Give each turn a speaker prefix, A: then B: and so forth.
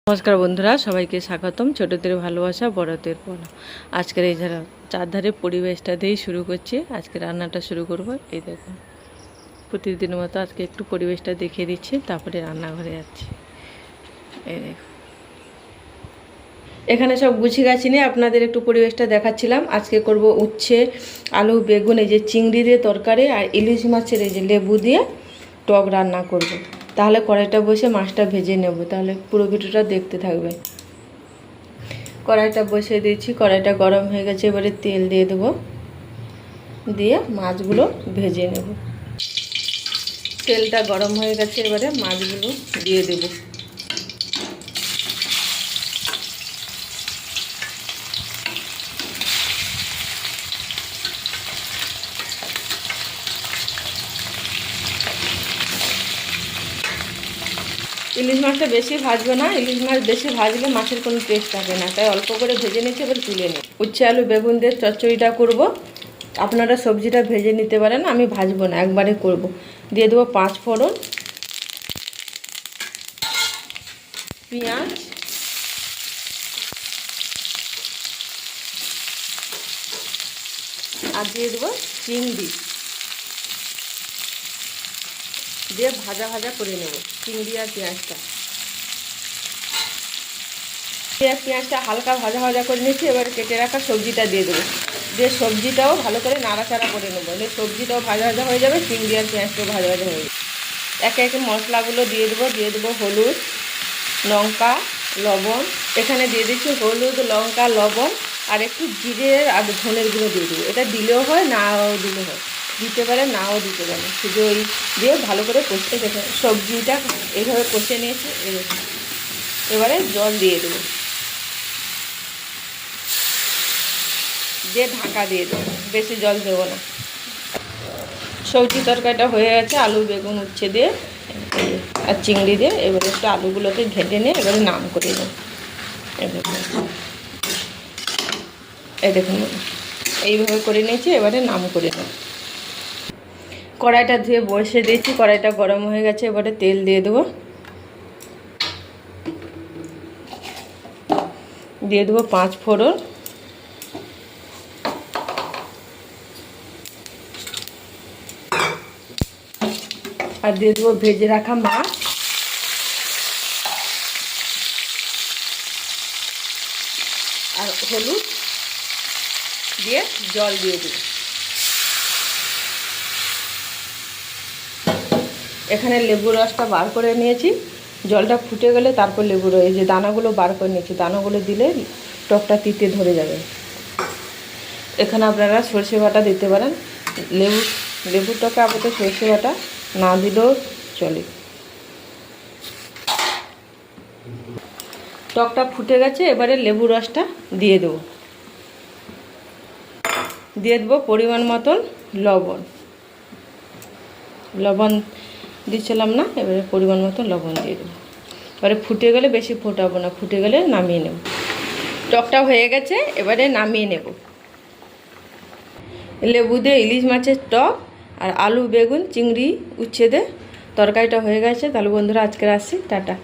A: নমস্কার বন্ধুরা, সবাইকে স্বাগতম। ছোটদের ভালোবাসা, বড়দের পড়া। আজকের এই যারা চারধারে পরিবেশটা দিয়েই শুরু করছি। আজকে রান্নাটা শুরু করব। এই দেখুন, প্রতিদিনের মতো আজকে একটু পরিবেশটা দেখিয়ে দিচ্ছি, তারপরে রান্নাঘরে যাচ্ছি। এই দেখুন, এখানে সব গুছি গাছি নিয়ে আপনাদের একটু পরিবেশটা দেখাচ্ছিলাম। আজকে করব উচ্ছে, আলু, বেগুন, এই যে চিংড়ি দিয়ে তরকারি, আর ইলিশ মাছের এই যে লেবু দিয়ে টক রান্না করব। তাহলে কড়াইটা বসে মাছটা ভেজে নেব, তাহলে পুরো ভিডিওটা দেখতে থাকবে। কড়াইটা বসিয়ে দিয়েছি, কড়াইটা গরম হয়ে গেছে। এবারে তেল দিয়ে দেবো, দিয়ে মাছগুলো ভেজে নেব। তেলটা গরম হয়ে গেছে, এবারে মাছগুলো দিয়ে দেব। ইলিশ মাছটা বেশি ভাজবো না, ইলিশ মাছ বেশি ভাজলে মাছের কোনো টেস্ট থাকে না, তাই অল্প করে ভেজে নিচ্ছি। এবার তুলে নিই। উচ্ছে, আলু, বেগুন দিয়ে চচ্চড়িটা করব। আপনারা সবজিটা ভেজে নিতে পারেন, আমি ভাজবো না, একবারে করব। দিয়ে দেবো 5 ফোড়ন, পেঁয়াজ, আর দিয়ে দেবো চিংড়ি দিয়ে ভাজা ভাজা করে নেব চিংড়ি আর পেঁয়াজটা। পেঁয়াজটা হালকা ভাজা ভাজা করে নিচ্ছি। এবার কেটে রাখা সবজিটা দিয়ে দেবো, দিয়ে সবজিটাও ভালো করে নাড়াচাড়া করে নেবো। এলে সবজিটাও ভাজা ভাজা হয়ে যাবে, চিংড়ি আর পেঁয়াজটাও ভাজা ভাজা হয়ে যাবে। একে একে মশলাগুলো দিয়ে দেবো হলুদ, লঙ্কা, লবণ। এখানে দিয়ে দিচ্ছি হলুদ, লঙ্কা, লবণ, আর একটু জিরে আর ধনের গুঁড়ো দিয়ে দেবো। এটা দিলেও হয়, নাও দিলেও হয়, দিতে পারে নাও দিতে পারে। শুধু ওই দিয়ে ভালো করে কষতে খেতে। সবজিটা এইভাবে কষে নিয়েছি। এবারে জল দিয়ে দেবো, দিয়ে ঢাকা দিয়ে দেবো, বেশি জল দেবো না। সবজি তরকারিটা হয়ে গেছে, আলু, বেগুন, উচ্ছে দিয়ে আর চিংড়ি দিয়ে। এবারে একটু আলুগুলোকে ঘেঁটে নিয়ে এবারে নাম করে দেবো। এই দেখুন, এইভাবে করে নিয়েছি। এবারে নাম করে নেব। কড়াইটা ধুয়ে বসে দিয়েছি, কড়াইটা গরম হয়ে গেছে। এবারে তেল দিয়ে দেবো, দিয়ে দেবো 5 ফোড়ন, আর দিয়ে দেবো ভেজে রাখা মাছ, আর হলুদ দিয়ে জল দিয়ে দেবো। এখানে লেবু রসটা বার করে নিয়েছি। জলটা ফুটে গেলে তারপর লেবুর এই যে দানাগুলো বার করে নিয়েছি, দানাগুলো দিলে টকটা তিতে ধরে যাবে। এখানে আপনারা সর্ষে বাটা দিতে পারেন। লেবুর টকে আপাতত সর্ষে বাটা না দিলেও চলে। টকটা ফুটে গেছে, এবারে লেবু রসটা দিয়ে দেবো পরিমাণ মতন লবণ দিচ্ছিলাম না, এবারে পরিমাণ মতো লবণ দিয়ে দেবো। এবারে ফুটে গেলে, বেশি ফোটাবো না, ফুটে গেলে নামিয়ে নেব। টকটা হয়ে গেছে, এবারে নামিয়ে নেব। লেবু দিয়ে ইলিশ মাছের টক আর আলু, বেগুন, চিংড়ি, উচ্ছে দিয়ে তরকারিটা হয়ে গেছে। তাহলে বন্ধুরা আজকে আসছি, টাটা।